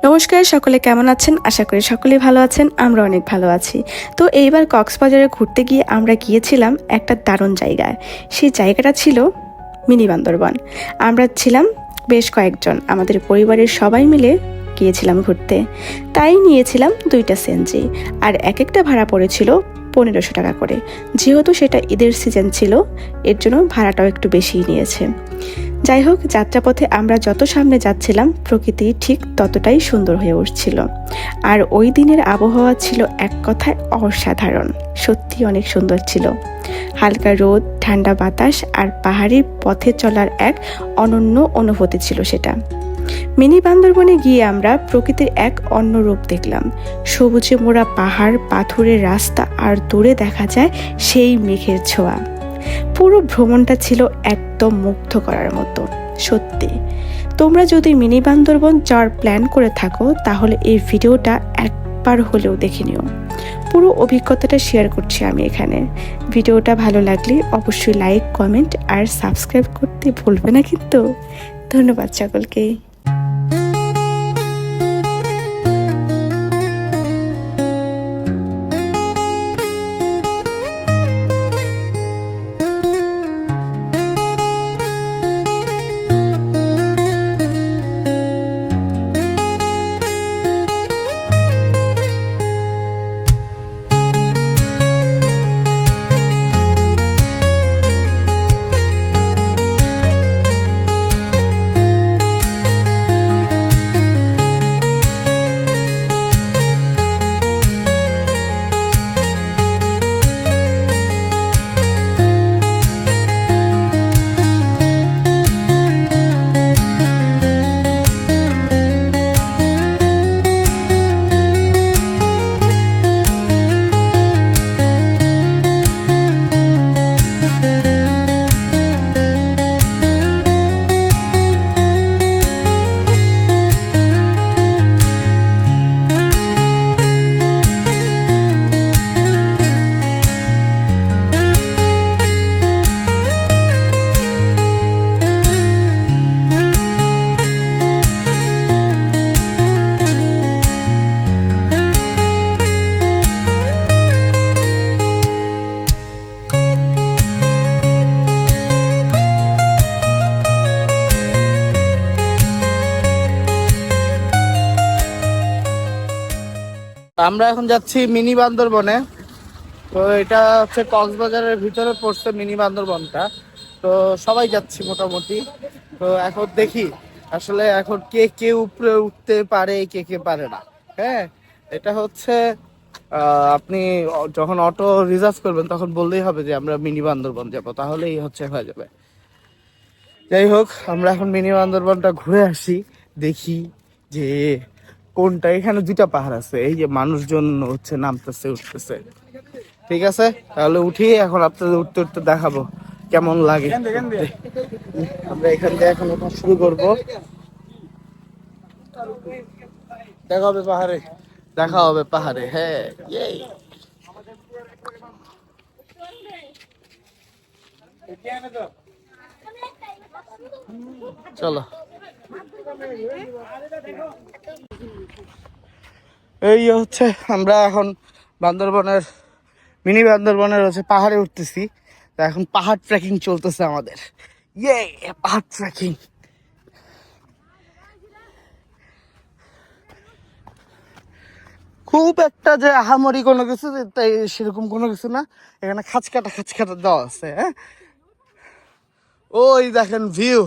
নমস্কার, সকলে কেমন আছেন? আশা করি সকলেই ভালো আছেন। আমরা অনেক ভালো আছি। তো এইবার কক্সবাজারে ঘুরতে গিয়ে আমরা গিয়েছিলাম একটা দারুণ জায়গায়। সেই জায়গাটা ছিল মিনি বান্দরবন। আমরা ছিলাম বেশ কয়েকজন, আমাদের পরিবারের সবাই মিলে গিয়েছিলাম ঘুরতে। তাই নিয়েছিলাম 2টা সিএনজি, আর এক একটা ভাড়া পড়েছিল 1500 টাকা করে। যেহেতু সেটা ঈদের সিজন ছিল, এর জন্য ভাড়াটাও একটু বেশিই নিয়েছে। যাই হোক, যাত্রাপথে আমরা যত সামনে যাচ্ছিলাম প্রকৃতি ঠিক ততটাই সুন্দর হয়ে উঠছিল। আর ওই দিনের আবহাওয়া ছিল এক কথায় অসাধারণ, সত্যি অনেক সুন্দর ছিল। হালকা রোদ, ঠান্ডা বাতাস আর পাহাড়ি পথে চলার এক অনন্য অনুভূতি ছিল সেটা। মিনি বান্দরবনে গিয়ে আমরা প্রকৃতির এক অন্য রূপ দেখলাম। সবুজে মোড়া পাহাড়, পাথুরের রাস্তা আর দূরে দেখা যায় সেই মেঘের ছোঁয়া। পুরো ভ্রমণটা ছিল একদম মুগ্ধ করার মতো। সত্যি, তোমরা যদি মিনি বান্দরবন যাওয়ার প্ল্যান করে থাকো তাহলে এই ভিডিওটা একবার হলেও দেখে নিও। পুরো অভিজ্ঞতাটা শেয়ার করছি আমি এখানে। ভিডিওটা ভালো লাগলে অবশ্যই লাইক, কমেন্ট আর সাবস্ক্রাইব করতে ভুলবে না কিন্তু। ধন্যবাদ সকলকে। আমরা এখন যাচ্ছি মিনি বান্দরবনে। তো এটা হচ্ছে কক্সবাজারের ভিতরে পড়ছে মিনি বান্দরবনটা। তো সবাই যাচ্ছি মোটামুটি। তো এখন দেখি আসলে এখন কে কে উপরে উঠতে পারে, কে কে পারে না। হ্যাঁ, এটা হচ্ছে আপনি যখন অটো রিজার্ভ করবেন তখন বললেই হবে যে আমরা মিনি বান্দরবন যাবো, তাহলেই হচ্ছে হয়ে যাবে। যাই হোক, আমরা এখন মিনি বান্দরবনটা ঘুরে আসি, দেখি যে কোনটা। এখানে 2টা পাহাড় আছে, এই যে মানুষজন হচ্ছে নামতেছে উঠতেছে। ঠিক আছে, তাহলে উঠি। এখন আপনাদের উঠতে উঠতে দেখাবো কেমন লাগে। আমরা এখান থেকে এখন ওঠা শুরু করবো। দেখা হবে পাহাড়ে, দেখা হবে পাহাড়ে। হ্যাঁ, চলো। এই হচ্ছে আমরা এখন বান্দরবনের মিনি বান্দরবনের হচ্ছে পাহাড়ে উঠতেছি। তা এখন পাহাড় ট্রেকিং চলতেছে আমাদের। পাহাড় ট্রেকিং। খুব একটা যে আহামরি কোনো কিছু তাই সেরকম কোনো কিছু না। এখানে খাঁচ কাটা দেওয়া আছে। হ্যাঁ, ওই দেখেন ভিউ।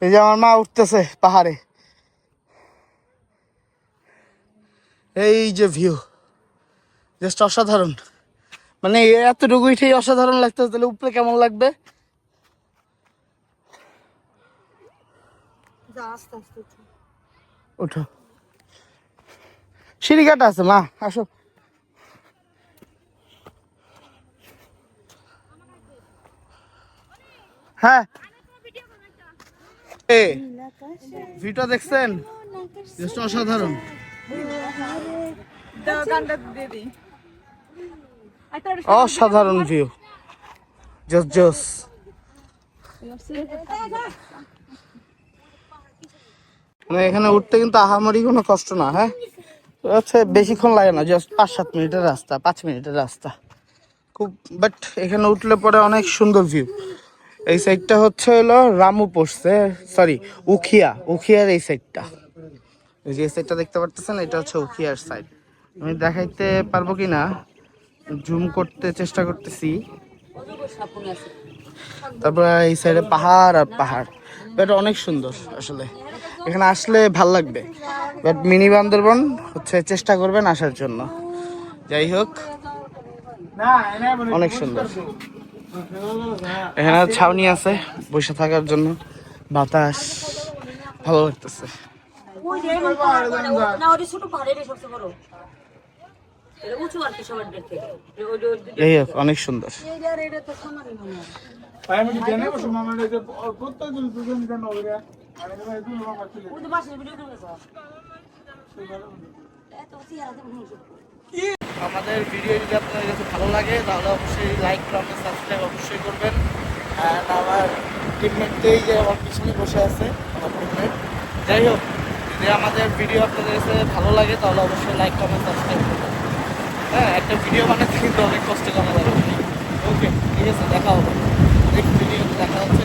এই যে আমার মা উঠতেছে পাহাড়ে, এই যে ভিউ, জাস্ট অসাধারণ। মানে এতটুকু উঠেই অসাধারণ লাগতেছে, তাহলে উপরে কেমন লাগবে? ওঠো, সিঁড়ি কাটা আছে মা, আসো। হ্যাঁ, ভিউটা দেখছেন? জাস্ট অসাধারণ। অসাধারণ ভিউ, জোস জোস। মানে এখানে উঠতে কিন্তু আহামরি কোনো কষ্ট না, হ্যাঁ হচ্ছে বেশিক্ষণ লাগে না, জাস্ট 5-7 মিনিটের রাস্তা, 5 মিনিটের রাস্তা খুব। বাট এখানে উঠলে পরে অনেক সুন্দর ভিউ। এই সাইডটা হচ্ছে হলো রামু পড়ছে, সরি উখিয়ার এই সাইডটা, এই যে সাইডটা দেখতে পারতেছেন এটা হচ্ছে উখিয়ার সাইড। আমি দেখাইতে পারবো কি না, জুম করতে চেষ্টা করতেছি। তারপরে এই সাইডে পাহাড় আর পাহাড়, এটা অনেক সুন্দর আসলে, এখানে আসলে ভাল লাগবে। বাট মিনি বান্দরবন হচ্ছে চেষ্টা করবেন আসার জন্য। যাই হোক অনেক সুন্দর, এখানে ছাউনি আছে বসে থাকার জন্য, বাতাস ভালো লাগতেছে। যাই হোক অনেক সুন্দর। আমাদের ভিডিও যদি আপনাদের কাছে ভালো লাগে তাহলে অবশ্যই লাইক, কমেন্ট, সাবস্ক্রাইব অবশ্যই করবেন। আর আমার টিমমেটটাই যে আমার পিছনে বসে আছে আমার টিমমেট। যাই হোক, যদি আমাদের ভিডিও আপনাদের কাছে ভালো লাগে তাহলে অবশ্যই লাইক, কমেন্ট, সাবস্ক্রাইব করবেন। হ্যাঁ, একটা ভিডিও বানাতে কিন্তু অনেক কষ্ট করা যাবে। ওকে, ঠিক আছে, দেখা হবে নেক্সট ভিডিওতে, দেখা হচ্ছে।